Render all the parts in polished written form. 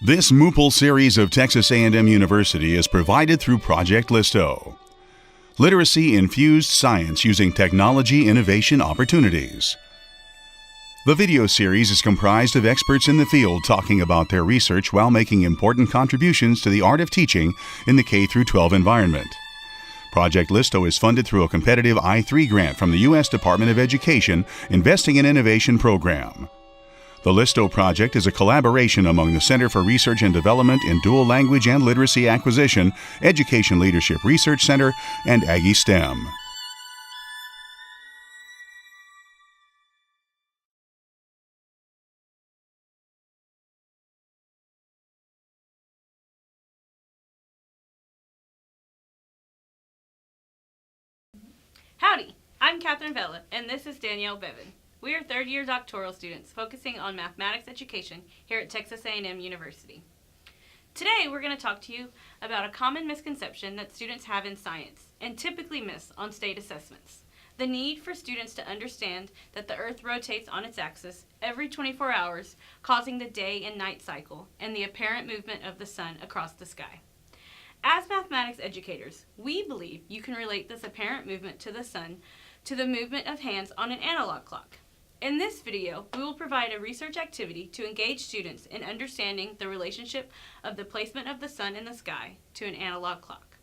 This MOOPIL series of Texas A&M University is provided through Project LISTO. Literacy-infused science using technology innovation opportunities. The video series is comprised of experts in the field talking about their research while making important contributions to the art of teaching in the K-12 environment. Project LISTO is funded through a competitive I-3 grant from the U.S. Department of Education Investing in Innovation program. The LISTO project is a collaboration among the Center for Research and Development in Dual Language and Literacy Acquisition, Education Leadership Research Center, and Aggie STEM. Howdy, I'm Katherine Vela, and this is Danielle Bevan. We are third-year doctoral students focusing on mathematics education here at Texas A&M University. Today, we're going to talk to you about a common misconception that students have in science and typically miss on state assessments: the need for students to understand that the Earth rotates on its axis every 24 hours, causing the day and night cycle and the apparent movement of the sun across the sky. As mathematics educators, we believe you can relate this apparent movement to the sun to the movement of hands on an analog clock. In this video, we will provide a research activity to engage students in understanding the relationship of the placement of the sun in the sky to an analog clock.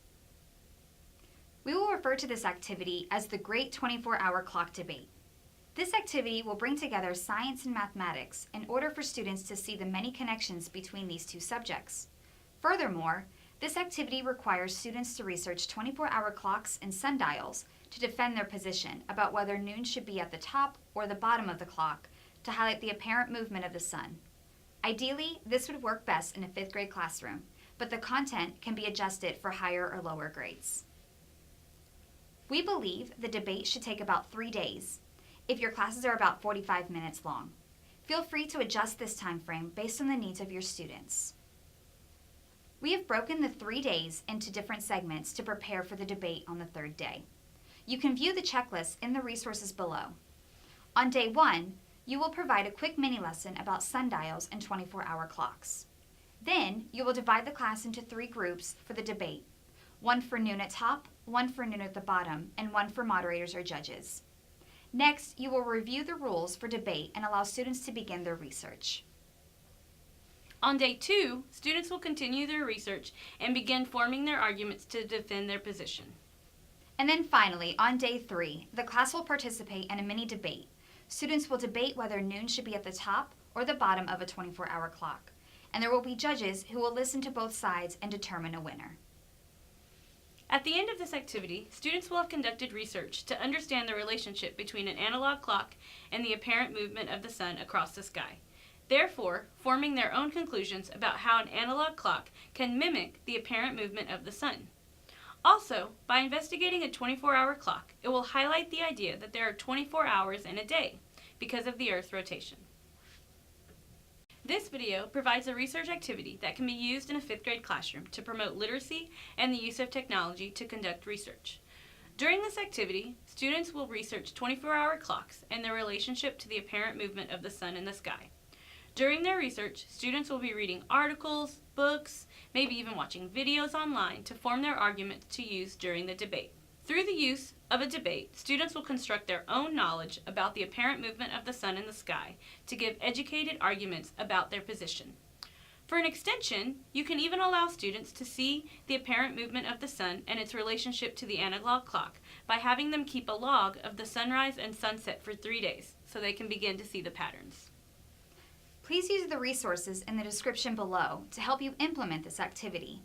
We will refer to this activity as the Great 24-Hour Clock Debate. This activity will bring together science and mathematics in order for students to see the many connections between these two subjects. Furthermore, this activity requires students to research 24-hour clocks and sundials to defend their position about whether noon should be at the top or the bottom of the clock to highlight the apparent movement of the sun. Ideally, this would work best in a 5th grade classroom, but the content can be adjusted for higher or lower grades. We believe the debate should take about 3 days, if your classes are about 45 minutes long. Feel free to adjust this time frame based on the needs of your students. We have broken the 3 days into different segments to prepare for the debate on the 3rd day. You can view the checklist in the resources below. On day 1, you will provide a quick mini lesson about sundials and 24-hour clocks. Then, you will divide the class into 3 groups for the debate: 1 for noon at top, 1 for noon at the bottom, and 1 for moderators or judges. Next, you will review the rules for debate and allow students to begin their research. On day 2, students will continue their research and begin forming their arguments to defend their position. And then finally, on day 3, the class will participate in a mini debate. Students will debate whether noon should be at the top or the bottom of a 24-hour clock. And there will be judges who will listen to both sides and determine a winner. At the end of this activity, students will have conducted research to understand the relationship between an analog clock and the apparent movement of the sun across the sky, therefore forming their own conclusions about how an analog clock can mimic the apparent movement of the sun. Also, by investigating a 24-hour clock, it will highlight the idea that there are 24 hours in a day because of the Earth's rotation. This video provides a research activity that can be used in a 5th grade classroom to promote literacy and the use of technology to conduct research. During this activity, students will research 24-hour clocks and their relationship to the apparent movement of the sun in the sky. During their research, students will be reading articles, books, maybe even watching videos online to form their arguments to use during the debate. Through the use of a debate, students will construct their own knowledge about the apparent movement of the sun in the sky to give educated arguments about their position. For an extension, you can even allow students to see the apparent movement of the sun and its relationship to the analog clock by having them keep a log of the sunrise and sunset for 3 days so they can begin to see the patterns. Please use the resources in the description below to help you implement this activity.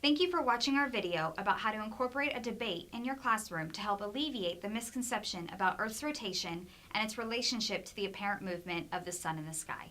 Thank you for watching our video about how to incorporate a debate in your classroom to help alleviate the misconception about Earth's rotation and its relationship to the apparent movement of the sun in the sky.